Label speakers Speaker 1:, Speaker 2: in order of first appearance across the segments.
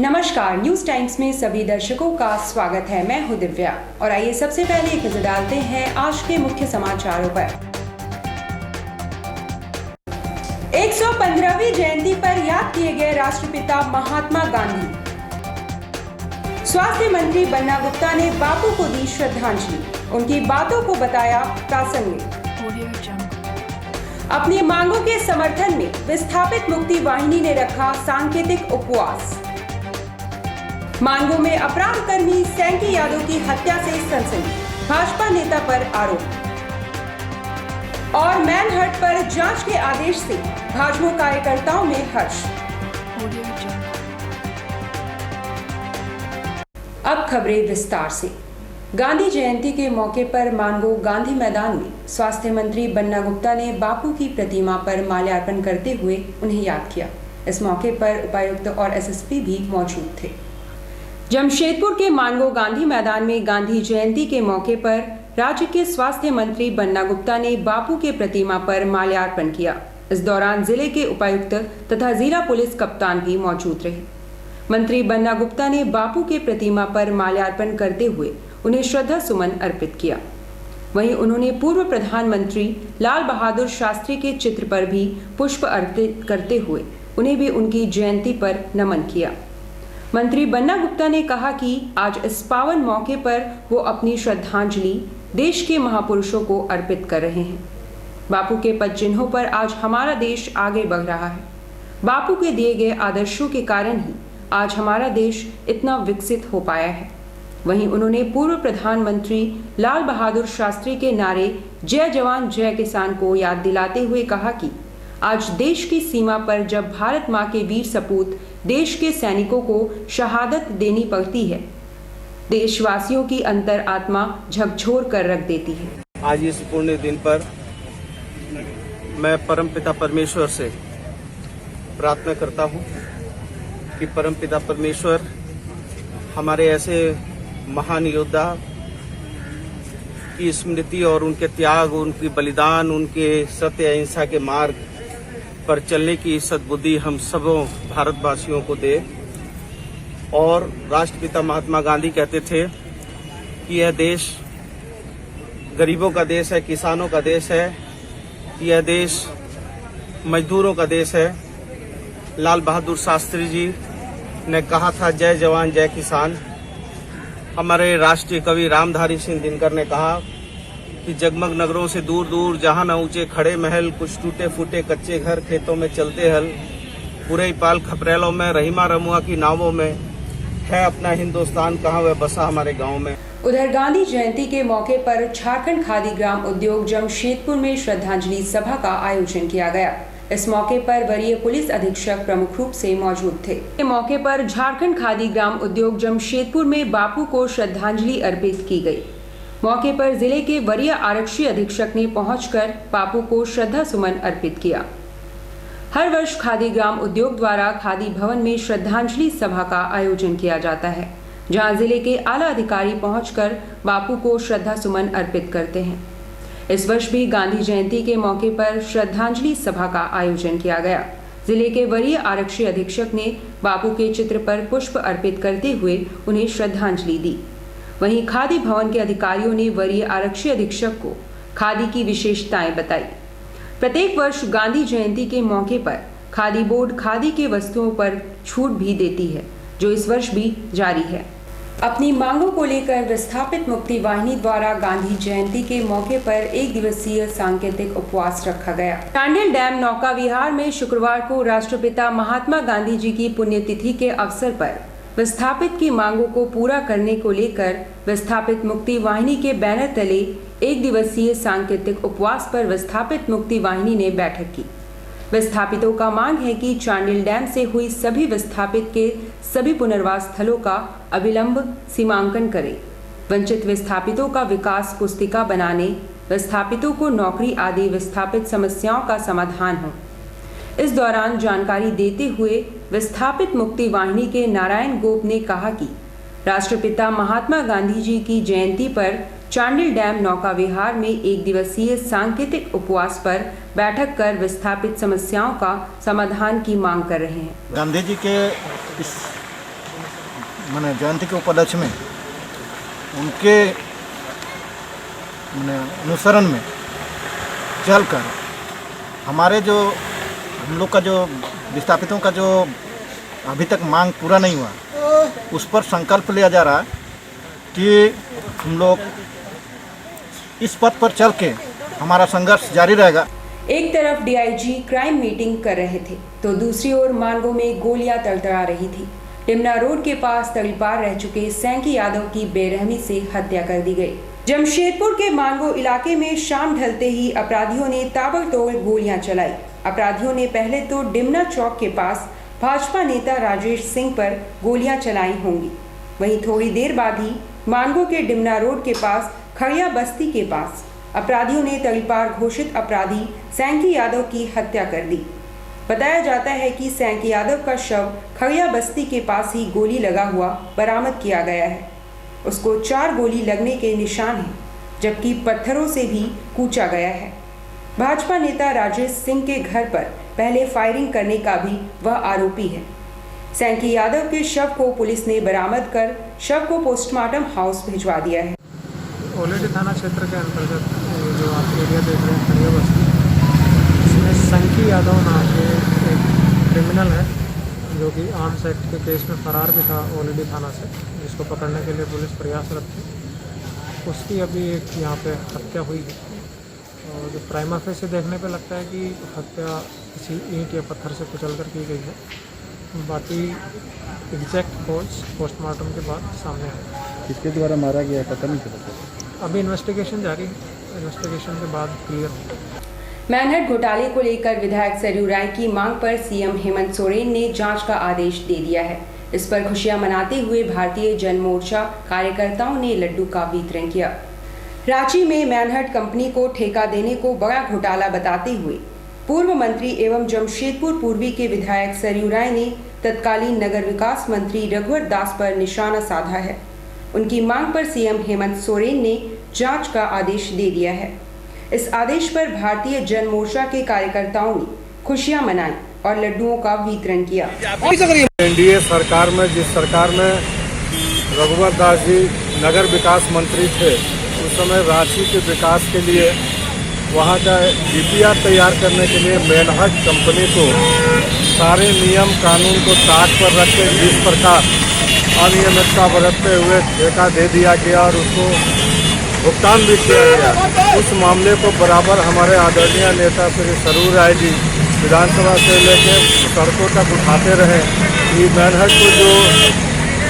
Speaker 1: नमस्कार, news times में सभी दर्शकों का स्वागत है। मैं हूं दिव्या और आइए सबसे पहले एक नजर डालते हैं आज के मुख्य समाचारों पर। 115वीं जयंती पर याद किए गए राष्ट्रपिता महात्मा गांधी। स्वास्थ्य मंत्री बन्ना गुप्ता ने बापू को दी श्रद्धांजलि, उनकी बातों को बताया प्रासंगिक। अपनी मांगों के समर्थन में विस्थापित मुक्ति वाहिनी ने रखा सांकेतिक उपवास। मानगो में अपराध कर्मी सैंकी यादव की हत्या से सनसनी, भाजपा नेता पर आरोप। और मैनहर्ट पर जांच के आदेश से भाजपा कार्यकर्ताओं में हर्ष। अब खबरें विस्तार से। गांधी जयंती के मौके पर मानगो गांधी मैदान में स्वास्थ्य मंत्री बन्ना गुप्ता ने बापू की प्रतिमा पर माल्यार्पण करते हुए उन्हें याद किया। इस मौके पर उपायुक्त और एसएसपी भी मौजूद थे। जमशेदपुर के मानगो गांधी मैदान में गांधी जयंती के मौके पर राज्य के स्वास्थ्य मंत्री बन्ना गुप्ता ने बापू के प्रतिमा पर माल्यार्पण किया। इस दौरान जिले के उपायुक्त तथा जिला पुलिस कप्तान भी मौजूद रहे। मंत्री बन्ना गुप्ता ने बापू के प्रतिमा पर माल्यार्पण करते हुए उन्हें श्रद्धा सुमन अर्पित किया। वहीं उन्होंने पूर्व प्रधानमंत्री लाल बहादुर शास्त्री के चित्र पर भी पुष्प अर्पित करते हुए उन्हें भी उनकी जयंती पर नमन किया। मंत्री बन्ना गुप्ता ने कहा कि आज इस पावन मौके पर वो अपनी श्रद्धांजलि देश के महापुरुषों को अर्पित कर रहे हैं। बापू के पद चिन्हों पर आज हमारा देश आगे बढ़ रहा है। बापू के दिए गए आदर्शों के कारण ही आज हमारा देश इतना विकसित हो पाया है। वहीं उन्होंने पूर्व प्रधानमंत्री लाल बहादुर शास्त्री के नारे जय जवान जय किसान को याद दिलाते हुए कहा कि आज देश की सीमा पर जब भारत माँ के वीर सपूत देश के सैनिकों को शहादत देनी पड़ती है, देशवासियों की अंतर आत्मा झकझोर कर रख देती है।
Speaker 2: आज इस पुण्य दिन पर मैं परमपिता परमेश्वर से प्रार्थना करता हूँ कि परमपिता परमेश्वर हमारे ऐसे महान योद्धा की स्मृति और उनके त्याग, उनकी बलिदान, उनके सत्य अहिंसा के मार्ग पर चलने की सद्बुद्धि हम सबों भारतवासियों को दे। और राष्ट्रपिता महात्मा गांधी कहते थे कि यह देश गरीबों का देश है, किसानों का देश है, यह देश मजदूरों का देश है। लाल बहादुर शास्त्री जी ने कहा था जय जवान जय किसान। हमारे राष्ट्रीय कवि रामधारी सिंह दिनकर ने कहा कि जगमग नगरों से दूर दूर जहां न ऊंचे खड़े महल, कुछ टूटे फूटे कच्चे घर, खेतों में चलते हल, पूरे पाल खपरेलों में, रहीमा रमुआ की नावों में है अपना हिंदुस्तान, कहाँ वह बसा हमारे गांव में।
Speaker 1: उधर गांधी जयंती के मौके पर झारखंड खादी ग्राम उद्योग जमशेदपुर में श्रद्धांजलि सभा का आयोजन किया गया। इस मौके पर वरीय पुलिस अधीक्षक प्रमुख रूप से मौजूद थे। इस मौके पर झारखंड खादी ग्राम उद्योग जमशेदपुर में बापू को श्रद्धांजलि अर्पित की गई। मौके पर जिले के वरीय आरक्षी अधीक्षक ने पहुंचकर बापू को श्रद्धा सुमन अर्पित किया। हर वर्ष खादी ग्राम उद्योग द्वारा खादी भवन में श्रद्धांजलि सभा का आयोजन किया जाता है, जहां जिले के आला अधिकारी पहुंचकर बापू को श्रद्धा सुमन अर्पित करते हैं। इस वर्ष भी गांधी जयंती के मौके पर श्रद्धांजलि सभा का आयोजन किया गया। जिले के वरीय आरक्षी अधीक्षक ने बापू के चित्र पर पुष्प अर्पित करते हुए उन्हें श्रद्धांजलि दी। वहीं खादी भवन के अधिकारियों ने वरीय आरक्षी अधीक्षक को खादी की विशेषताएं बताई। प्रत्येक वर्ष गांधी जयंती के मौके पर खादी बोर्ड खादी के वस्तुओं पर छूट भी देती है, जो इस वर्ष भी जारी है। अपनी मांगों को लेकर विस्थापित मुक्ति वाहिनी द्वारा गांधी जयंती के मौके पर 1 दिवसीय सांकेतिक उपवास रखा गया। चांडिल डैम नौका विहार में शुक्रवार को राष्ट्रपिता महात्मा गांधी जी की पुण्यतिथि के अवसर पर विस्थापित की मांगों को पूरा करने को लेकर विस्थापित मुक्ति वाहिनी के बैनर तले 1 दिवसीय सांकेतिक उपवास पर विस्थापित मुक्ति वाहिनी ने बैठक की। विस्थापितों का मांग है कि चांडिल डैम से हुई सभी विस्थापित के सभी पुनर्वास स्थलों का अविलंब सीमांकन करें, वंचित विस्थापितों का विकास पुस्तिका बनाने, विस्थापितों को नौकरी आदि विस्थापित समस्याओं का समाधान हो। इस दौरान जानकारी देते हुए विस्थापित मुक्ति वाहिनी के नारायण गोप ने कहा कि राष्ट्रपिता महात्मा गांधी जी की जयंती पर चांडिल डैम नौका विहार में 1 दिवसीय सांकेतिक उपवास पर बैठक कर विस्थापित समस्याओं का समाधान की मांग कर रहे हैं।
Speaker 3: गांधी जी के इस मैंने जयंती के उपलक्ष्य में उनके अनुसरण में चलकर हमारे जो हम लोग का जो विस्थापितों का जो अभी तक मांग पूरा नहीं हुआ, उस पर संकल्प लिया जा रहा है कि हम लोग इस पथ पर चल के हमारा संघर्ष जारी रहेगा।
Speaker 1: एक तरफ डीआईजी क्राइम मीटिंग कर रहे थे तो दूसरी ओर मानगो में गोलियां तड़तड़ा रही थी। टिमना रोड के पास तड़ीपार रह चुके सैंकी यादव की बेरहमी से हत्या कर दी गई। जमशेदपुर के मानगो इलाके में शाम ढलते ही अपराधियों ने ताबड़तोड़ गोलियां चलाई। अपराधियों ने पहले तो डिमना चौक के पास भाजपा नेता राजेश सिंह पर गोलियां चलाई होंगी, वहीं थोड़ी देर बाद ही मानगो के डिमना रोड के पास खड़िया बस्ती के पास अपराधियों ने तड़ीपार घोषित अपराधी सैंकी यादव की हत्या कर दी। बताया जाता है कि सैंकी यादव का शव खड़िया बस्ती के पास ही गोली लगा हुआ बरामद किया गया है। उसको 4 गोली लगने के निशान हैं, जबकि पत्थरों से भी कूचा गया है। भाजपा नेता राजेश सिंह के घर पर पहले फायरिंग करने का भी वह आरोपी है। सैंकी यादव के शव को पुलिस ने बरामद कर शव को पोस्टमार्टम हाउस भिजवा दिया है।
Speaker 4: ओलेडी थाना क्षेत्र के अंतर्गत जो आप एरिया देख रहे हैं खड़िया बस्ती, इसमें सैंकी यादव नाम के एक क्रिमिनल है जो कि आर्म्स एक्ट के केस में फरार भी था ओलेडी थाना से, जिसको पकड़ने के लिए पुलिस प्रयासरत थी। उसकी अभी एक यहाँ पे हत्या हुई है और जो प्राइमा फेस से देखने पे लगता है कि हत्या किसी ईंट या पत्थर से कुचल कर की गई है। बाकी एग्जैक्ट कॉज पोस्टमार्टम के बाद सामने आए।
Speaker 3: किसके द्वारा मारा गया पता नहीं चला।
Speaker 4: अभी इन्वेस्टिगेशन जारी है, इन्वेस्टिगेशन के बाद क्लियर होगा।
Speaker 1: मैनहट्ट घोटाले को लेकर विधायक सरयू राय की मांग पर सीएम हेमंत सोरेन ने जांच का आदेश दे दिया है। इस पर खुशियां मनाते हुए भारतीय जन मोर्चा कार्यकर्ताओं ने लड्डू का वितरण किया। रांची में मैनहट्ट कंपनी को ठेका देने को बड़ा घोटाला बताते हुए पूर्व मंत्री एवं जमशेदपुर पूर्वी के विधायक सरयू राय ने तत्कालीन नगर विकास मंत्री रघुवर दास पर निशाना साधा है। उनकी मांग पर सीएम हेमंत सोरेन ने जांच का आदेश दे दिया है। इस आदेश पर भारतीय जन मोर्चा के कार्यकर्ताओं ने खुशियां मनाई और लड्डुओं का वितरण किया।
Speaker 5: एनडीए सरकार में, जिस सरकार में रघुवर दास जी नगर विकास मंत्री थे, उस समय रांची के विकास के लिए वहां का डीपीआर तैयार करने के लिए मैनहट्ट कंपनी को सारे नियम कानून को ताक पर रख के जिस प्रकार अनियमितता बरतते हुए ठेका दे दिया गया और उसको भुगतान भी किया गया, उस मामले को बराबर हमारे आदरणीय नेता श्री सरयू राय जी विधानसभा से लेकर सड़कों तक उठाते रहे कि मैनहट्ट को जो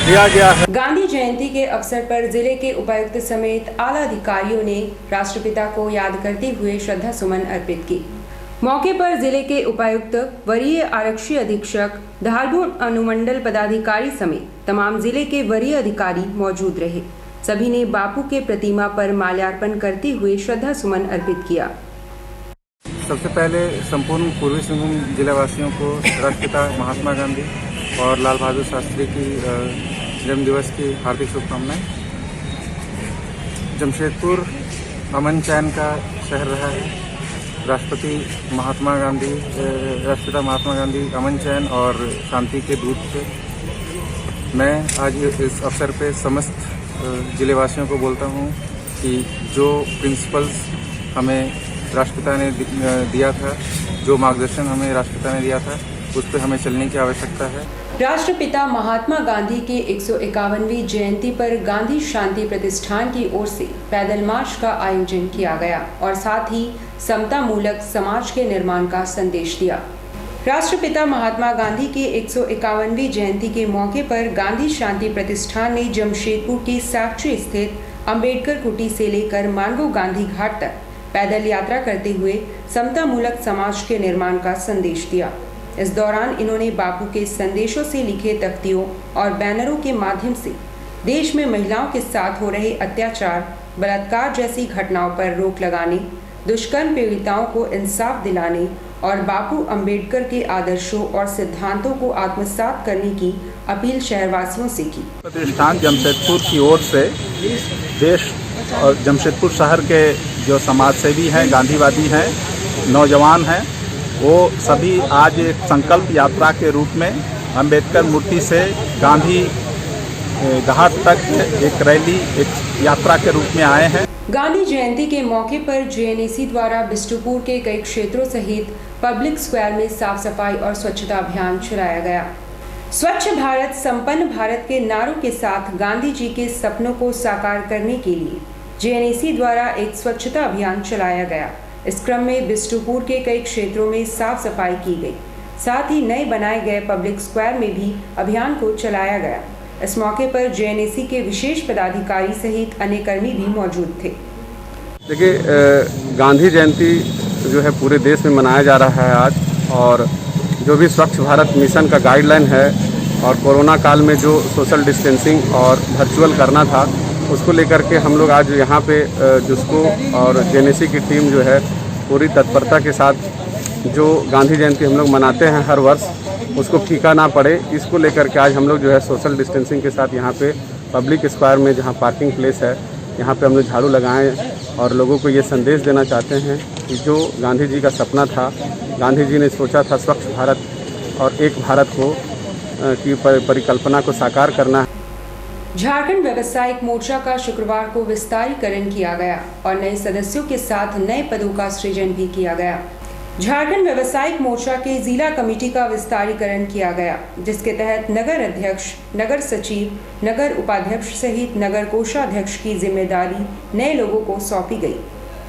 Speaker 5: दिया गया है।
Speaker 1: गांधी जयंती के अवसर पर जिले के उपायुक्त समेत आला अधिकारियों ने राष्ट्रपिता को याद करते हुए श्रद्धा सुमन अर्पित की। मौके पर जिले के उपायुक्त, वरीय आरक्षी अधीक्षक, धारगुण अनुमंडल पदाधिकारी समेत तमाम जिले के वरीय अधिकारी मौजूद रहे। सभी ने बापू के प्रतिमा पर माल्यार्पण करते हुए श्रद्धा सुमन अर्पित किया।
Speaker 6: सबसे पहले संपूर्ण पूर्वी सिंहभूम जिलावासियों को राष्ट्रपिता महात्मा गांधी और लाल बहादुर शास्त्री की जन्म दिवस की हार्दिक शुभकामनाएं। जमशेदपुर अमन चैन का शहर रहा है। राष्ट्रपिता महात्मा गांधी अमन चैन और शांति के दूत थे। मैं आज इस अवसर पे समस्त जिलेवासियों को बोलता हूं कि जो प्रिंसिपल्स हमें राष्ट्रपिता ने दिया था, जो मार्गदर्शन हमें राष्ट्रपिता ने दिया था, उस पर हमें चलने की आवश्यकता है।
Speaker 1: राष्ट्रपिता महात्मा गांधी की 151वीं जयंती पर गांधी शांति प्रतिष्ठान की ओर से पैदल मार्च का आयोजन किया गया और साथ ही समता मूलक समाज के निर्माण का संदेश दिया। राष्ट्रपिता महात्मा गांधी की 151वीं जयंती के मौके पर गांधी शांति प्रतिष्ठान ने जमशेदपुर के साक्षी स्थित अंबेडकर कुटी से लेकर मानगो गांधी घाट तक पैदल यात्रा करते हुए समता मूलक समाज के निर्माण का संदेश दिया। इस दौरान इन्होंने बापू के संदेशों से लिखे तख्तियों और बैनरों के माध्यम से देश में महिलाओं के साथ हो रहे अत्याचार, बलात्कार जैसी घटनाओं पर रोक लगाने, दुष्कर्म पीड़िताओं को इंसाफ दिलाने और बापू अंबेडकर के आदर्शों और सिद्धांतों को आत्मसात करने की अपील शहरवासियों से की।
Speaker 7: प्रतिष्ठान जमशेदपुर की ओर से देश और जमशेदपुर शहर के जो समाजसेवी हैं, गांधीवादी हैं, नौजवान हैं, वो सभी आज एक संकल्प यात्रा के रूप में अंबेडकर मूर्ति से गांधी घाट तक एक रैली, एक यात्रा के रूप में आए हैं।
Speaker 1: गांधी जयंती के मौके पर जेएनएसी द्वारा बिष्टुपुर के कई क्षेत्रों सहित पब्लिक स्क्वायर में साफ सफाई और स्वच्छता अभियान चलाया गया। स्वच्छ भारत संपन्न भारत के नारों के साथ गांधी जी के सपनों को साकार करने के लिए जेएनएसी द्वारा एक स्वच्छता अभियान चलाया गया। इस क्रम में बिष्टुपुर के कई क्षेत्रों में साफ सफाई की गई, साथ ही नए बनाए गए पब्लिक स्क्वायर में भी अभियान को चलाया गया। इस मौके पर जेएनएसी के विशेष पदाधिकारी सहित अन्य कर्मी भी मौजूद थे।
Speaker 8: देखिए, गांधी जयंती जो है पूरे देश में मनाया जा रहा है आज, और जो भी स्वच्छ भारत मिशन का गाइडलाइन है और कोरोना काल में जो सोशल डिस्टेंसिंग और वर्चुअल करना था, उसको लेकर के हम लोग आज यहाँ पे जुस्को और जेएनएसी की टीम जो है पूरी तत्परता के साथ जो गांधी जयंती हम लोग मनाते हैं हर वर्ष, उसको फीका ना पड़े, इसको लेकर के आज हम लोग जो है सोशल डिस्टेंसिंग के साथ यहाँ पे पब्लिक स्क्वायर में जहाँ पार्किंग प्लेस है, यहाँ पे हम लोग झाड़ू लगाएं और लोगों को ये संदेश देना चाहते हैं कि जो गांधी जी का सपना था, गांधी जी ने सोचा था स्वच्छ भारत और एक भारत को की परिकल्पना को साकार करना।
Speaker 1: झारखंड व्यवसायिक मोर्चा का शुक्रवार को विस्तारीकरण किया गया और नए सदस्यों के साथ नए पदों का सृजन भी किया गया। झारखंड व्यवसायिक मोर्चा के जिला कमेटी का विस्तारीकरण किया गया, जिसके तहत नगर अध्यक्ष, नगर सचिव, नगर उपाध्यक्ष सहित नगर कोषाध्यक्ष की जिम्मेदारी नए लोगों को सौंपी गई।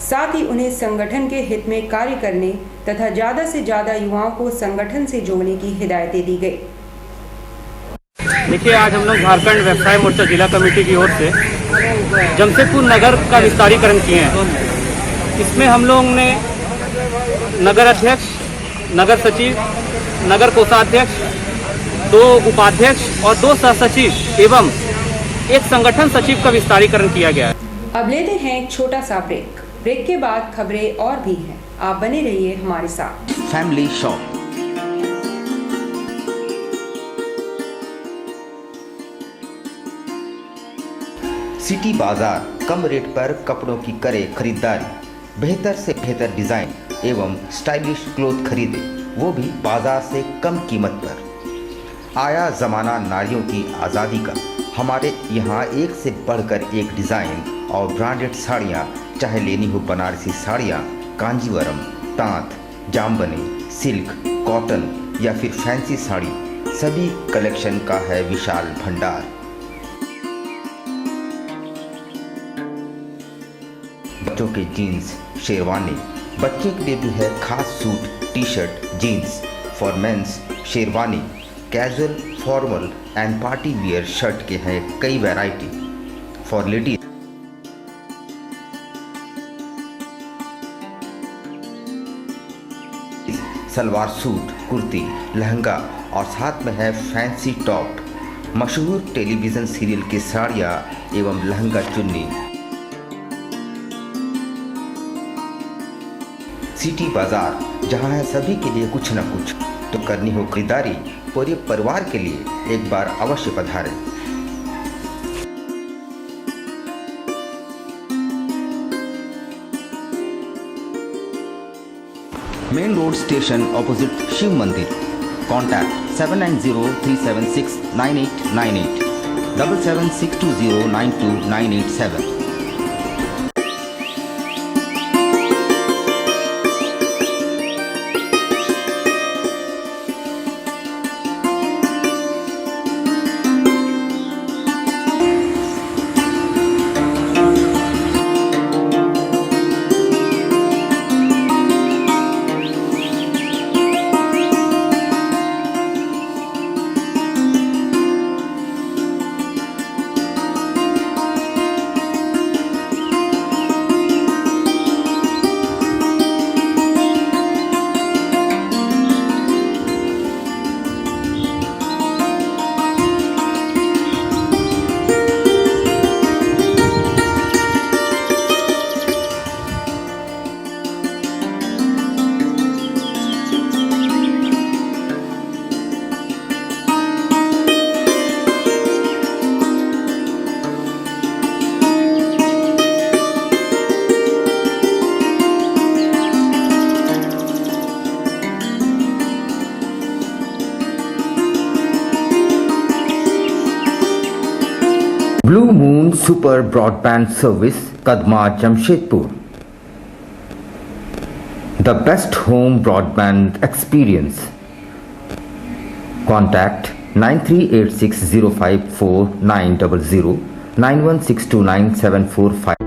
Speaker 1: साथ ही उन्हें संगठन के हित में कार्य करने तथा ज़्यादा से ज़्यादा युवाओं को संगठन से जोड़ने की हिदायतें दी गई।
Speaker 2: देखिए, आज हम लोग झारखंड व्यवसाय मोर्चा जिला कमेटी की ओर से जमशेदपुर नगर का विस्तारीकरण किए हैं। इसमें हम लोग ने नगर अध्यक्ष, नगर सचिव, नगर कोषाध्यक्ष, 2 उपाध्यक्ष और 2 सह सचिव एवं एक संगठन सचिव का विस्तारीकरण किया गया है।
Speaker 1: अब लेते हैं एक छोटा सा ब्रेक। ब्रेक के बाद खबरें और भी हैं, आप बने रहिए हमारे साथ।
Speaker 9: फैमिली शॉप सिटी बाजार कम रेट पर कपड़ों की करे खरीदारी, बेहतर से बेहतर डिजाइन एवं स्टाइलिश क्लोथ खरीदे, वो भी बाजार से कम कीमत पर। आया जमाना नारियों की आज़ादी का, हमारे यहाँ एक से बढ़कर एक डिज़ाइन और ब्रांडेड साड़ियाँ, चाहे लेनी हो बनारसी साड़ियाँ, कांजीवरम, तांत, जामबनी, सिल्क, कॉटन या फिर फैंसी साड़ी, सभी कलेक्शन का है विशाल भंडार। बच्चों के जीन्स, शेरवानी, बच्चे के लिए भी है खास suit, T shirt, jeans. For men's sherwani, casual, formal and party wear shirt के हैं कई variety. For ladies salwar suit, kurti, lehenga और साथ में है फैंसी टॉप। मशहूर टेलीविज़न सीरियल की साड़ियाँ एवं लहंगा चुन्नी। सिटी बाजार, जहां है सभी के लिए कुछ न कुछ, तो करनी हो खरीदारी पूरे परिवार के लिए एक बार अवश्य पधारें। Main road station opposite Shiv मंदिर। Contact 7903769898 7762092987। Super broadband service Kadma Jamshedpur the best home broadband experience contact 9386054900 91629745